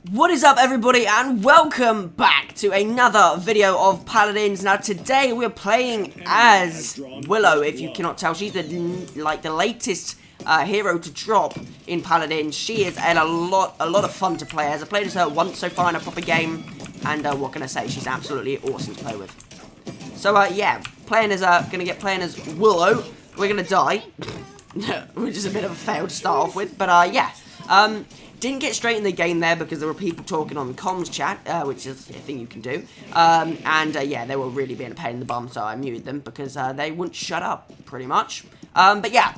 What is up, everybody, and welcome back to another video of Paladins. Now today we're playing as Willow. If you cannot tell, she's the latest hero to drop in Paladins. She is a lot of fun to play as. I played as her once so far in a proper game, and what can I say, she's absolutely awesome to play with. So yeah, playing as Willow. We're gonna die, which is a bit of a fail to start off with, but yeah. Didn't get straight in the game there because there were people talking on the comms chat, which is a thing you can do. Yeah, they were really being a pain in the bum, so I muted them because they wouldn't shut up, pretty much. But yeah,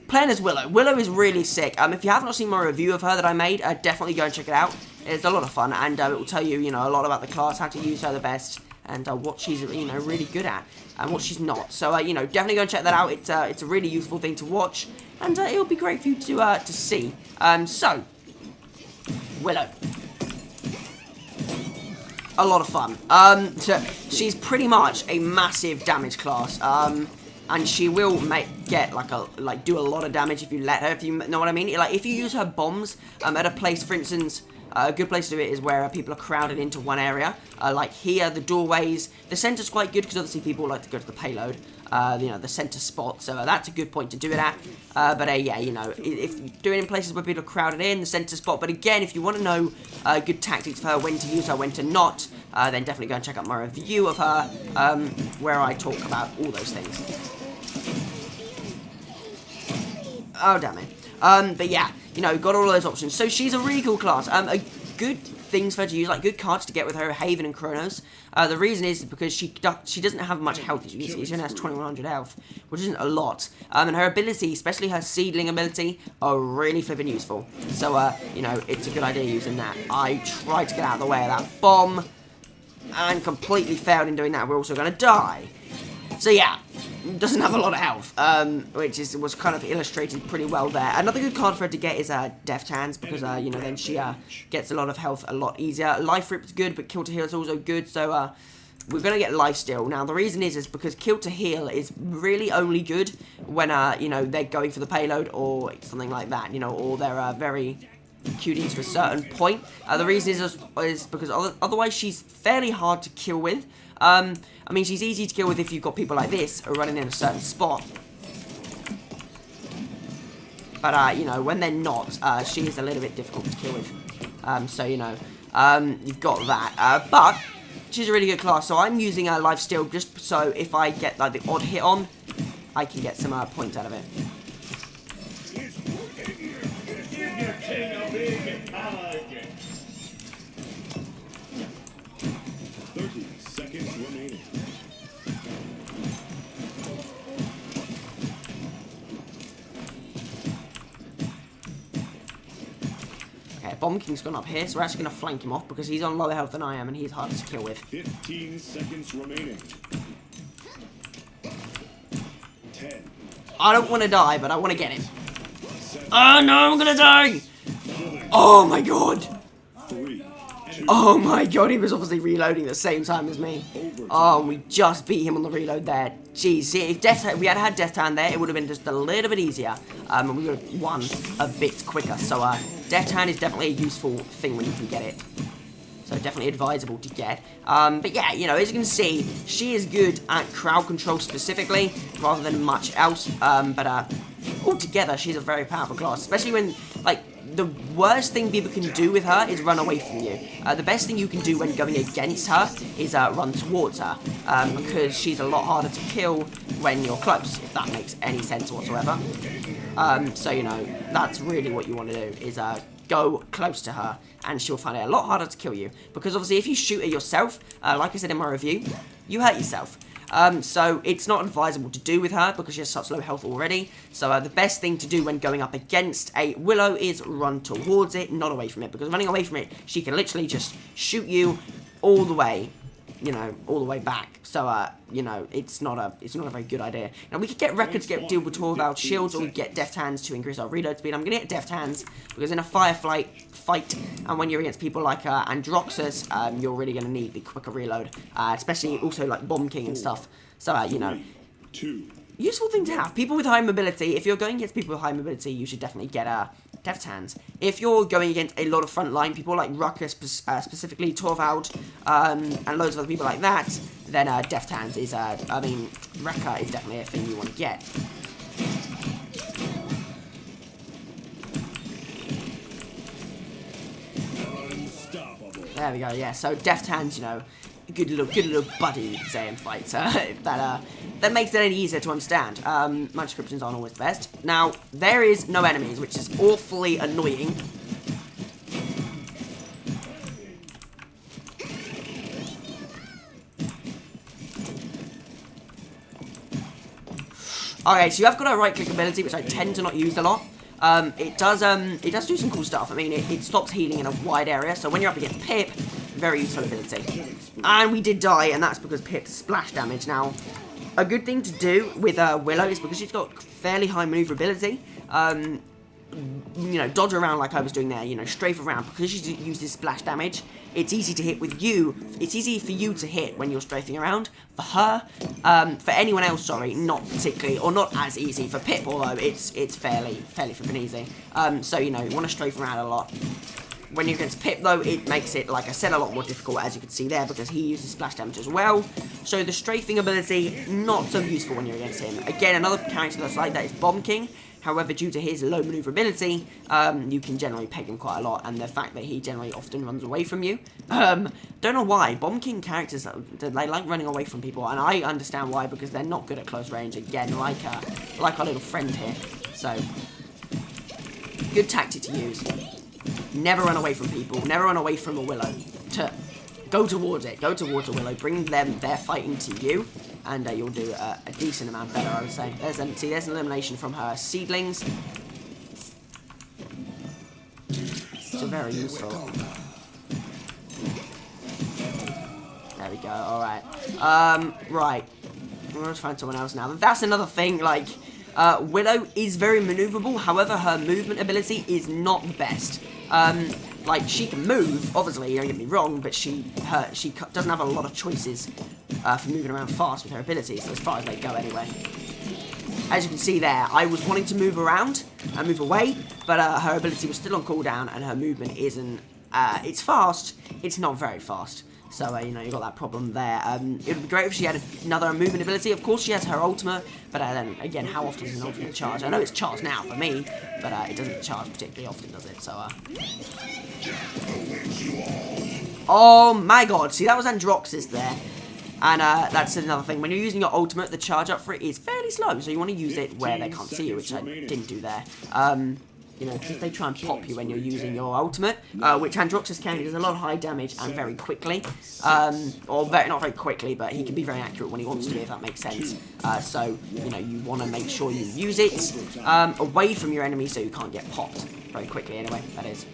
playing as Willow. Willow is really sick. If you have not seen my review of her that I made, definitely go and check it out. It's a lot of fun, and it will tell you, a lot about the class, how to use her the best, and what she's, really good at, and what she's not. So, definitely go and check that out. It's a really useful thing to watch, and it'll be great for you to see. So, Willow. A lot of fun. She's pretty much a massive damage class. And she will do a lot of damage if you let her, if you know what I mean. Like, if you use her bombs at a place, for instance, a good place to do it is where people are crowded into one area. Like here, the doorways. The center's quite good because obviously people like to go to the payload. The center spot. So that's a good point to do it at. Yeah, if you're doing it in places where people are crowded in, the center spot. But again, if you want to know good tactics for her, when to use her, when to not, then definitely go and check out my review of her, where I talk about all those things. Oh, damn it. But yeah, got all those options. So she's a really cool class. A good things for her to use, like good cards to get with her, Haven and Kronos. The reason is because she doesn't have much health, as you can see. She only has 2100 health, which isn't a lot. And her ability, especially her seedling ability, are really flipping useful. So, it's a good idea using that. I tried to get out of the way of that bomb, and completely failed in doing that. We're also going to die. So yeah, doesn't have a lot of health, which was kind of illustrated pretty well there. Another good card for her to get is Death Hands, because then she gets a lot of health a lot easier. Life Rip's good, but Kill to Heal is also good, so we're gonna get Life Steal. Now the reason is because Kill to Heal is really only good when they're going for the payload or something like that, or they're very QD to a certain point. The reason is because otherwise she's fairly hard to kill with. I mean, she's easy to kill with if you've got people like this running in a certain spot. But, when they're not, she is a little bit difficult to kill with. So, you've got that. But she's a really good class, so I'm using her Life Steal just so if I get, the odd hit on, I can get some points out of it. 30 seconds remaining. Okay, Bomb King's gone up here, so we're actually going to flank him off because he's on lower health than I am and he's harder to kill with. 15 seconds remaining. 10. I don't want to die, but I want to get him. Oh no, I'm going to die! Oh my god! 3. Oh my god, he was obviously reloading at the same time as me. Oh, and we just beat him on the reload there. Jeez, see, if we had had Death Hand there, it would have been just a little bit easier. And we would have won a bit quicker. So, Death Hand is definitely a useful thing when you can get it. So, definitely advisable to get. But yeah, as you can see, she is good at crowd control specifically, rather than much else. Altogether, she's a very powerful class, especially when, the worst thing people can do with her is run away from you. The best thing you can do when going against her is run towards her, because she's a lot harder to kill when you're close, if that makes any sense whatsoever. That's really what you want to do, is go close to her, and she'll find it a lot harder to kill you. Because obviously if you shoot her yourself, like I said in my review, you hurt yourself. So it's not advisable to do with her because she has such low health already. So the best thing to do when going up against a Willow is run towards it, not away from it. Because running away from it, she can literally just shoot you all the way, all the way back. So, it's not a very good idea. Now, we could get records, deal with 12 hour shields, or we get Deft Hands to increase our reload speed. I'm going to get Deft Hands because in a fight, and when you're against people like Androxus, you're really going to need the quicker reload, especially also like Bomb King and stuff. So, 2, useful thing to have. People with high mobility, if you're going against people with high mobility, you should definitely get Deft Hands. If you're going against a lot of frontline people, like Ruckus specifically, Torvald, and loads of other people like that, then Deft Hands is, Rekka is definitely a thing you want to get. There we go, yeah, so Deft Hands, you know, good little buddy saying fights, that makes it any easier to understand. My descriptions aren't always the best. Now, there is no enemies, which is awfully annoying. Okay, so you have got a right-click ability, which I tend to not use a lot. It does do some cool stuff. I mean, it stops healing in a wide area, so when you're up against Pip, very useful ability. And we did die, and that's because Pip's splash damage. Now, a good thing to do with Willow is because she's got fairly high maneuverability. You know, dodge around like I was doing there, you know, strafe around. Because she uses splash damage, it's easy to hit with you. It's easy for you to hit when you're strafing around. For her, for anyone else, sorry, not particularly, or not as easy. For Pip, although it's fairly flippin' easy. So, you know, you want to strafe around a lot. When you're against Pip, though, it makes it, like I said, a lot more difficult, as you can see there, because he uses splash damage as well. So the strafing ability, not so useful when you're against him. Again, another character that's like that is Bomb King. However, due to his low maneuverability, you can generally peg him quite a lot, and the fact that he generally often runs away from you. Don't know why. Bomb King characters, they like running away from people, and I understand why, because they're not good at close range, again, like our little friend here. So, good tactic to use. Never run away from people, never run away from a Willow. Go towards it, go towards a Willow, bring them their fighting to you, and you'll do a decent amount better, I would say. There's an elimination from her seedlings. So very useful. There we go, alright. Right. I'm going to find someone else now. That's another thing, like, Willow is very maneuverable, however, her movement ability is not the best. Like, she can move, obviously, don't get me wrong, but she doesn't have a lot of choices for moving around fast with her abilities, as far as they go anyway. As you can see there, I was wanting to move around and move away, but her ability was still on cooldown, and her movement isn't, it's fast, it's not very fast. So, you know, you got that problem there. It would be great if she had another movement ability. Of course, she has her ultimate, but then, again, how often does an ultimate charge? I know it's charged now for me, but it doesn't charge particularly often, does it? So, oh my god, see, that was Androxus there. And that's another thing. When you're using your ultimate, the charge up for it is fairly slow, so you want to use it where they can't see you, which I didn't do there. You know, because they try and pop you when you're using your ultimate, which Androxus can does a lot of high damage and very quickly. Or not very quickly, but he can be very accurate when he wants to be, if that makes sense. So, you know, you want to make sure you use it away from your enemy so you can't get popped very quickly anyway, that is.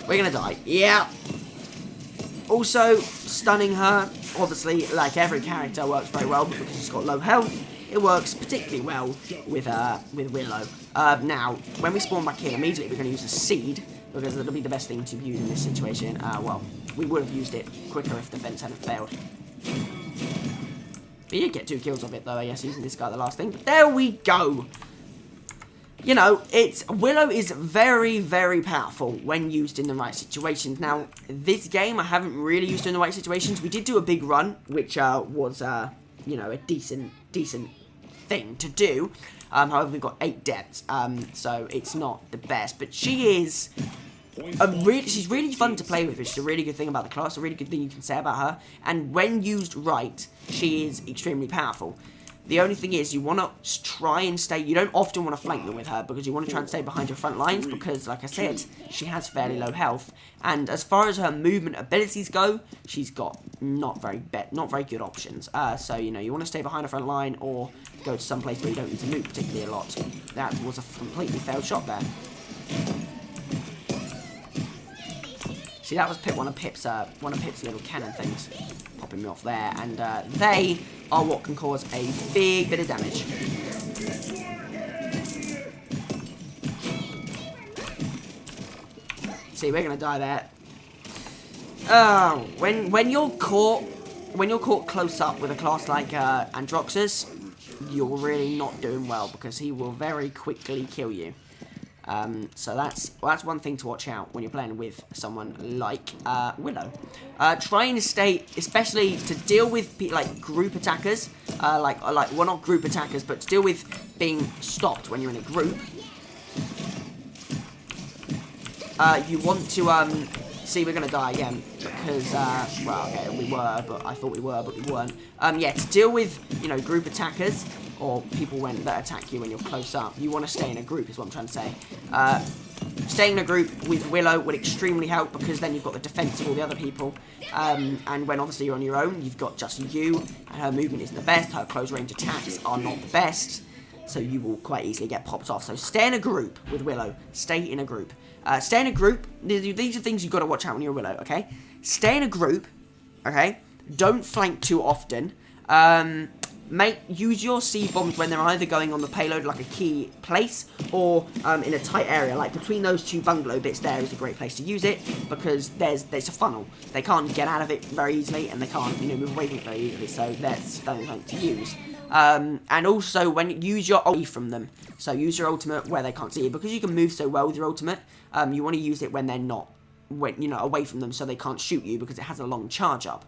We're gonna die. Yeah. Also, stunning her, obviously, like every character, works very well, but because she's got low health, it works particularly well with Willow. Now, when we spawn back here, immediately we're going to use a seed, because it'll be the best thing to use in this situation. Well, we would have used it quicker if the fence hadn't failed. We did get 2 kills of it, though, I guess, using this guy the last thing. But there we go! You know, Willow is very, very powerful when used in the right situations. Now, this game, I haven't really used it in the right situations. We did do a big run, which was, you know, a decent thing to do. However, we've got 8 deaths, so it's not the best. But she is she's really fun to play with, which is a really good thing about the class, a really good thing you can say about her. And when used right, she is extremely powerful. The only thing is, you want to try and stay, you don't often want to flank them with her, because you want to try and stay behind your front lines, because, like I said, she has fairly low health, and as far as her movement abilities go, she's got not very good options. So, you know, you want to stay behind her front line, or go to some place where you don't need to move particularly a lot. That was a completely failed shot there. See, that was one of Pip's little cannon things, popping me off there, and they are what can cause a big bit of damage. See, we're gonna die there. when you're caught close up with a class like Androxus, you're really not doing well because he will very quickly kill you. So that's one thing to watch out when you're playing with someone like Willow. Try and stay, especially to deal with like group attackers, well, not group attackers, but to deal with being stopped when you're in a group. You want to see, we're gonna die again because well, okay, we were, but I thought we were, but we weren't. Yeah, to deal with, you know, group attackers or people that attack you when you're close up, you want to stay in a group, is what I'm trying to say. Staying in a group with Willow would extremely help because then you've got the defense of all the other people. And when obviously you're on your own, you've got just you, and her movement isn't the best, her close range attacks are not the best, so you will quite easily get popped off. So stay in a group with Willow. Stay in a group. Stay in a group. These are things you've got to watch out when you're Willow, okay? Stay in a group, okay? Don't flank too often. Use your C-bombs when they're either going on the payload, like a key place, or in a tight area, like between those two bungalow bits. There is a great place to use it because there's a funnel. They can't get out of it very easily, and they can't, you know, move away from it very easily. So that's something to use. And also when use your ult from them. So use your ultimate where they can't see you because you can move so well with your ultimate. You want to use it when they're not, away from them, so they can't shoot you because it has a long charge up.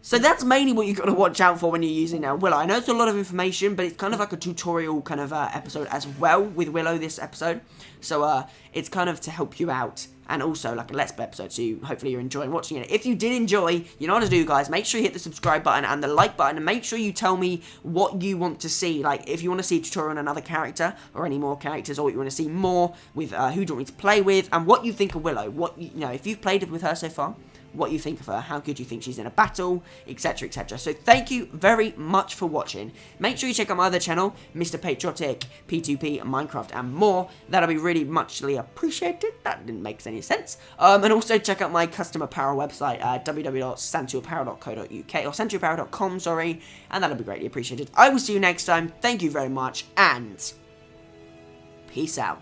So that's mainly what you've got to watch out for when you're using Willow. I know it's a lot of information, but it's kind of like a tutorial kind of episode as well with Willow this episode. So it's kind of to help you out, and also like a Let's Play episode, so hopefully you're enjoying watching it. If you did enjoy, you know what to do, guys. Make sure you hit the subscribe button and the like button, and make sure you tell me what you want to see. Like, if you want to see a tutorial on another character, or any more characters, or what you want to see more with, who do you want me to play with, and what you think of Willow. What, you know, if you've played with her so far, what you think of her, how good you think she's in a battle, etc, etc. So thank you very much for watching. Make sure you check out my other channel, Mr. Patriotic, P2P, Minecraft, and more. That'll be really muchly appreciated. That didn't make any sense. And also check out my custom apparel website, www.santuapparel.co.uk, or santuapparel.com, sorry, and that'll be greatly appreciated. I will see you next time. Thank you very much, and peace out.